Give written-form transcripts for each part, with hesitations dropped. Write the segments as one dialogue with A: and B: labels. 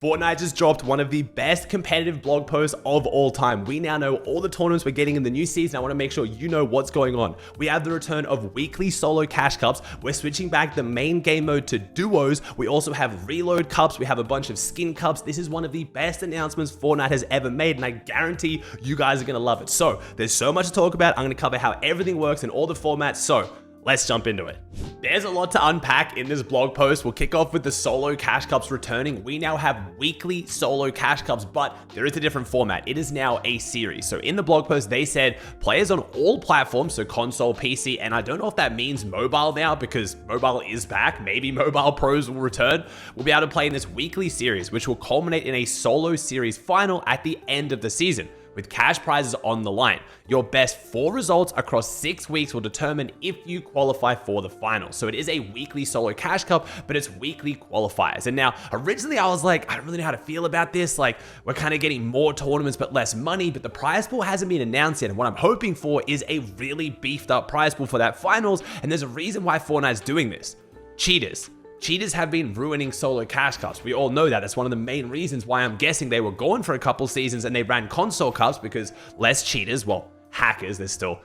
A: Fortnite just dropped one of the best competitive blog posts of all time. We now know all the tournaments we're getting in the new season. I want to make sure you know what's going on. We have the return of weekly solo cash cups. We're switching back the main game mode to duos. We also have reload cups. We have a bunch of skin cups. This is one of the best announcements Fortnite has ever made, and I guarantee you guys are going to love it. So there's so much to talk about. I'm going to cover how everything works in all the formats. So let's jump into it. There's a lot to unpack in this blog post. We'll kick off with the solo cash cups returning. We now have weekly solo cash cups, but there is a different format. It is now a series. So in the blog post, they said players on all platforms, so console, PC, and I don't know if that means mobile now because mobile is back. Maybe mobile pros will return. We'll be able to play in this weekly series, which will culminate in a solo series final at the end of the season, with cash prizes on the line. Your best 4 results across 6 weeks will determine if you qualify for the finals. So it is a weekly solo cash cup, but it's weekly qualifiers. And now, originally I was like, I don't really know how to feel about this. Like, we're kind of getting more tournaments, but less money, but the prize pool hasn't been announced yet. And what I'm hoping for is a really beefed up prize pool for that finals. And there's a reason why Fortnite's doing this. Cheaters. Cheaters have been ruining solo cash cups. We all know that. That's one of the main reasons why I'm guessing they were going for a couple seasons and they ran console cups, because less cheaters, well, hackers, there's still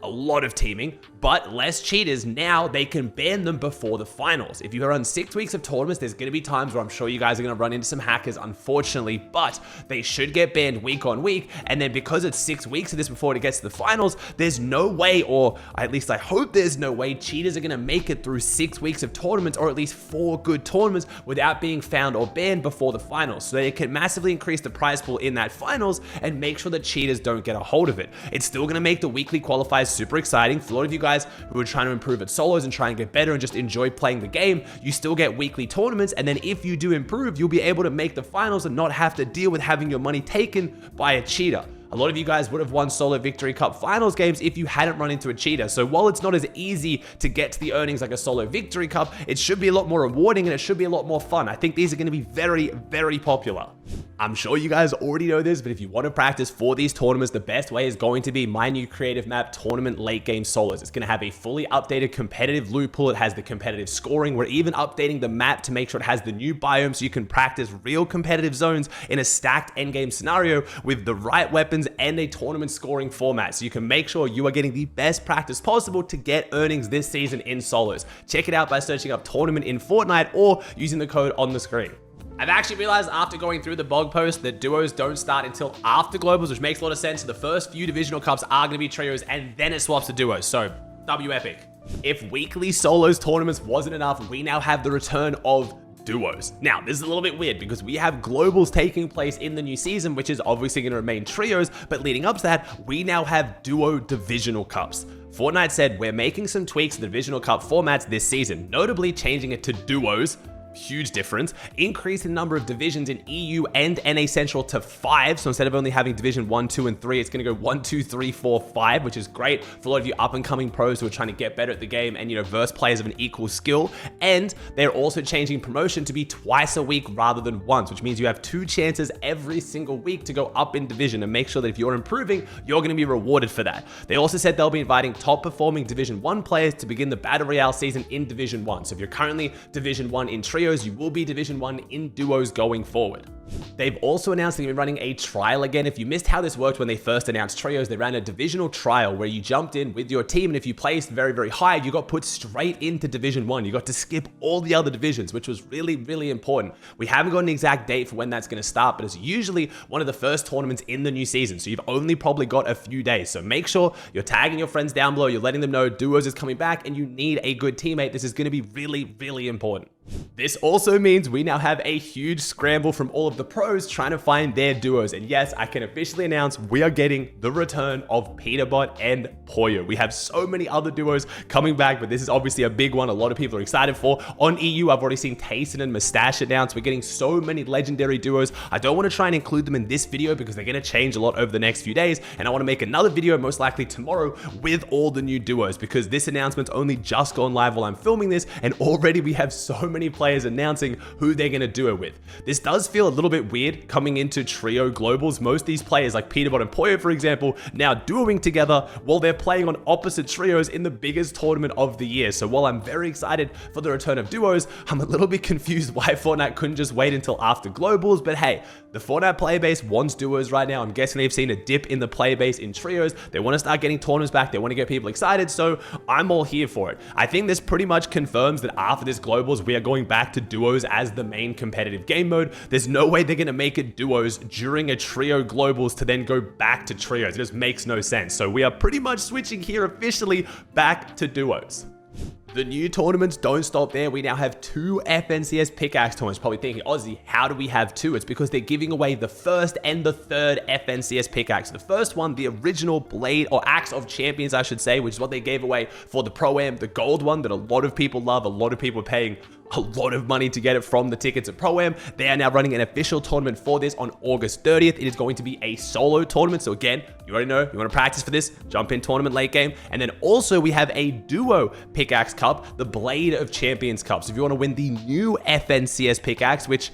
A: a lot of teaming, but less cheaters. Now they can ban them before the finals. If you run 6 weeks of tournaments, there's going to be times where I'm sure you guys are going to run into some hackers, unfortunately, but they should get banned week on week. And then because it's 6 weeks of this before it gets to the finals, there's no way, or at least I hope there's no way, cheaters are going to make it through 6 weeks of tournaments, or at least 4 good tournaments, without being found or banned before the finals. So they can massively increase the prize pool in that finals and make sure that cheaters don't get a hold of it. It's still going to make the weekly qualifiers super exciting. For a lot of you guys who are trying to improve at solos and try and get better and just enjoy playing the game, you still get weekly tournaments, and then if you do improve, you'll be able to make the finals and not have to deal with having your money taken by a cheater. A lot of you guys would have won Solo Victory Cup finals games if you hadn't run into a cheater. So while it's not as easy to get to the earnings like a Solo Victory Cup, it should be a lot more rewarding and it should be a lot more fun. I think these are going to be very, very popular. I'm sure you guys already know this, but if you want to practice for these tournaments, the best way is going to be my new creative map, Tournament Late Game Solos. It's going to have a fully updated competitive loot pool. It has the competitive scoring. We're even updating the map to make sure it has the new biome so you can practice real competitive zones in a stacked endgame scenario with the right weapons and a tournament scoring format, so you can make sure you are getting the best practice possible to get earnings this season in solos. Check it out by searching up tournament in Fortnite or using the code on the screen. I've actually realized after going through the blog post that duos don't start until after globals, which makes a lot of sense. So the first few divisional cups are going to be trios and then it swaps to duos. So W epic. If weekly solos tournaments wasn't enough, we now have the return of duos. Now, this is a little bit weird because we have globals taking place in the new season, which is obviously going to remain trios, but leading up to that, we now have duo divisional cups. Fortnite said we're making some tweaks to the divisional cup formats this season, notably changing it to duos. Huge difference. Increase the number of divisions in EU and NA Central to 5. So instead of only having division 1, 2, and 3, it's going to go 1, 2, 3, 4, 5, which is great for a lot of you up and coming pros who are trying to get better at the game and, verse players of an equal skill. And they're also changing promotion to be twice a week rather than once, which means you have 2 chances every single week to go up in division, and make sure that if you're improving, you're going to be rewarded for that. They also said they'll be inviting top performing division 1 players to begin the Battle Royale season in division 1. So if you're currently division 1 in trios, you will be division 1 in duos going forward. They've also announced they're running a trial again. If you missed how this worked when they first announced trios, they ran a divisional trial where you jumped in with your team, and if you placed very, very high, you got put straight into division 1. You got to skip all the other divisions, which was really, really important. We haven't got an exact date for when that's going to start, but it's usually one of the first tournaments in the new season, so you've only probably got a few days. So make sure you're tagging your friends down below, you're letting them know duos is coming back, and you need a good teammate. This is going to be really, really important. This also means we now have a huge scramble from all of the pros trying to find their duos. And yes, I can officially announce we are getting the return of Peterbot and Poyo. We have so many other duos coming back, but this is obviously a big one a lot of people are excited for. On EU, I've already seen Tayson and Mustache announced. We're getting so many legendary duos. I don't want to try and include them in this video because they're going to change a lot over the next few days. And I want to make another video, most likely tomorrow, with all the new duos, because this announcement's only just gone live while I'm filming this. And already we have so many players announcing who they're going to duo with. This does feel a little bit weird coming into trio globals. Most of these players like Peterbot and Poyo, for example, now duoing together while they're playing on opposite trios in the biggest tournament of the year. So while I'm very excited for the return of duos, I'm a little bit confused why Fortnite couldn't just wait until after globals. But hey, the Fortnite player base wants duos right now. I'm guessing they've seen a dip in the player base in trios. They want to start getting tournaments back. They want to get people excited. So I'm all here for it. I think this pretty much confirms that after this globals, we are going back to duos as the main competitive game mode. There's no way they're going to make it duos during a trio globals to then go back to trios. It just makes no sense. So we are pretty much switching here officially back to duos. The new tournaments don't stop there. We now have 2 FNCS pickaxe tournaments. Probably thinking, Aussie, how do we have 2? It's because they're giving away the first and the third FNCS pickaxe. The first one, the original Blade or Axe of Champions, I should say, which is what they gave away for the Pro-Am, the gold one that a lot of people love. A lot of people are paying a lot of money to get it from the tickets at Pro-Am. They are now running an official tournament for this on August 30th. It is going to be a solo tournament. So again, you already know, you want to practice for this, jump in tournament late game. And then also we have a duo pickaxe cup, the Blade of Champions Cup. So if you want to win the new FNCS pickaxe, which,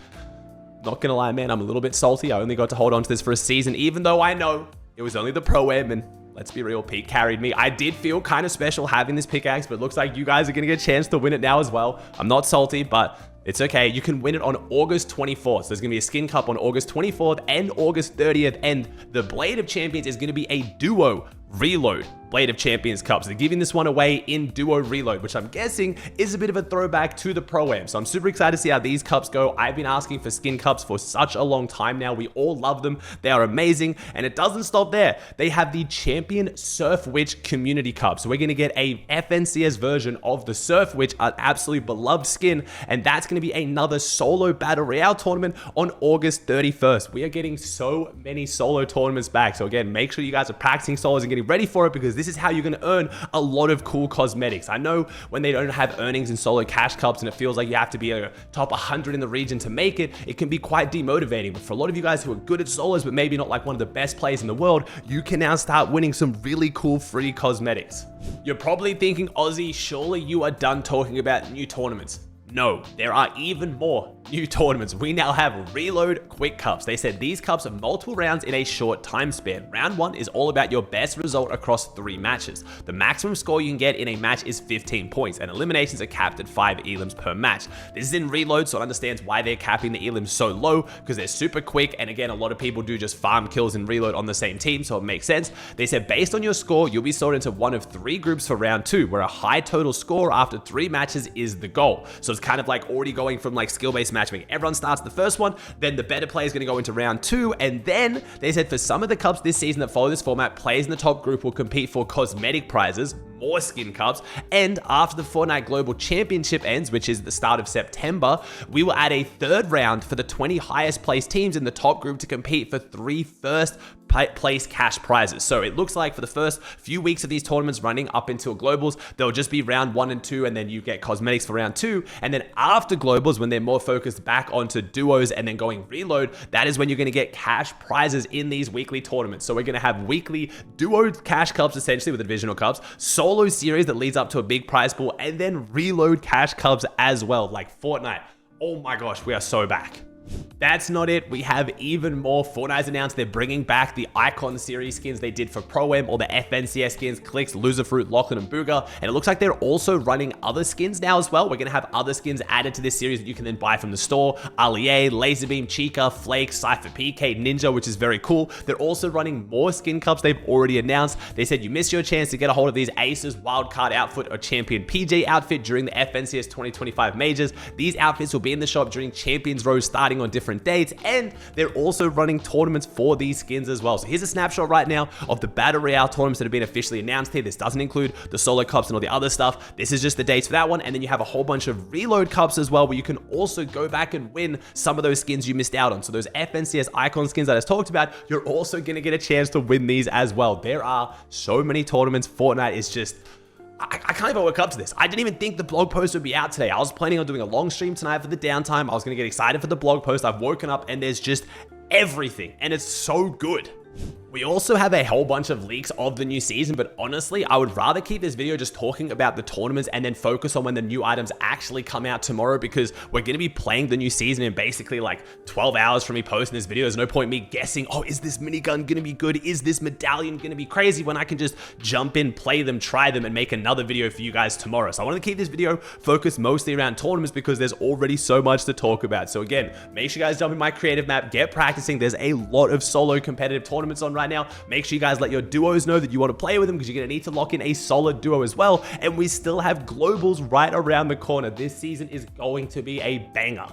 A: not gonna lie, man, I'm a little bit salty. I only got to hold on to this for a season, even though I know it was only the Pro-Am, and let's be real, Pete carried me. I did feel kind of special having this pickaxe, but it looks like you guys are going to get a chance to win it now as well. I'm not salty, but it's okay. You can win it on August 24th. So there's going to be a skin cup on August 24th and August 30th. And the Blade of Champions is going to be a duo reload Blade of Champions Cup. So they're giving this one away in duo reload, which I'm guessing is a bit of a throwback to the Pro-Am. So I'm super excited to see how these cups go. I've been asking for skin cups for such a long time now. We all love them. They are amazing. And it doesn't stop there. They have the Champion Surf Witch Community Cup. So we're going to get a FNCS version of the Surf Witch, an absolutely beloved skin. And that's going to be another solo battle royale tournament on August 31st. We are getting so many solo tournaments back. So again, make sure you guys are practicing solos and getting ready for it, because this is how you're going to earn a lot of cool cosmetics. I know when they don't have earnings in solo cash cups and it feels like you have to be a top 100 in the region to make it, it can be quite demotivating. But for a lot of you guys who are good at solos but maybe not like one of the best players in the world, you can now start winning some really cool free cosmetics. You're probably thinking, Aussie, surely you are done talking about new tournaments. No, there are even more new tournaments. We now have Reload Quick Cups. They said these cups are multiple rounds in a short time span. Round 1 is all about your best result across 3 matches. The maximum score you can get in a match is 15 points, and eliminations are capped at 5 elims per match. This is in Reload, so it understands why they're capping the elims so low, because they're super quick, and again, a lot of people do just farm kills in Reload on the same team, so it makes sense. They said based on your score, you'll be sorted into one of 3 groups for round 2, where a high total score after 3 matches is the goal. So it's kind of like already going from like skill-based matchmaking. Everyone starts the first one, then the better player is going to go into round 2, and then they said for some of the cups this season that follow this format, players in the top group will compete for cosmetic prizes, more skin cups, and after the Fortnite Global Championship ends, which is the start of September, we will add a 3rd round for the 20 highest placed teams in the top group to compete for 3 first place cash prizes. So it looks like for the first few weeks of these tournaments running up until globals, they'll just be round 1 and 2, and then you get cosmetics for round 2. And then after globals, when they're more focused back onto duos and then going reload, that is when you're going to get cash prizes in these weekly tournaments. So we're going to have weekly duo cash cups, essentially with the divisional cups, solo series that leads up to a big prize pool, and then reload cash cups as well, like Fortnite. Oh my gosh, we are so back. That's not it. We have even more. Fortnite's announced they're bringing back the Icon Series skins they did for Pro-Am, or the FNCS skins, Clicks, Loserfruit, Lachlan, and Booga. And it looks like they're also running other skins now as well. We're going to have other skins added to this series that you can then buy from the store. Allier, Laserbeam, Chica, Flake, Cypher PK, Ninja, which is very cool. They're also running more skin cups they've already announced. They said you missed your chance to get a hold of these Aces Wildcard outfit or Champion PJ outfit during the FNCS 2025 majors. These outfits will be in the shop during Champions Row starting on different dates, and they're also running tournaments for these skins as well. So here's a snapshot right now of the Battle Royale tournaments that have been officially announced here. This doesn't include the solo cups and all the other stuff. This is just the dates for that one, and then you have a whole bunch of reload cups as well, where you can also go back and win some of those skins you missed out on. So those FNCS icon skins that I just talked about, you're also going to get a chance to win these as well. There are so many tournaments. Fortnite is just... I can't even work up to this. I didn't even think the blog post would be out today. I was planning on doing a long stream tonight for the downtime. I was going to get excited for the blog post. I've woken up and there's just everything, and it's so good. We also have a whole bunch of leaks of the new season, but honestly, I would rather keep this video just talking about the tournaments and then focus on when the new items actually come out tomorrow, because we're going to be playing the new season in basically like 12 hours from me posting this video. There's no point me guessing, oh, is this minigun going to be good? Is this medallion going to be crazy? When I can just jump in, play them, try them, and make another video for you guys tomorrow. So I want to keep this video focused mostly around tournaments because there's already so much to talk about. So again, make sure you guys jump in my creative map, get practicing. There's a lot of solo competitive tournaments on right now. Make sure you guys let your duos know that you want to play with them, because you're going to need to lock in a solid duo as well. And we still have globals right around the corner. This season is going to be a banger.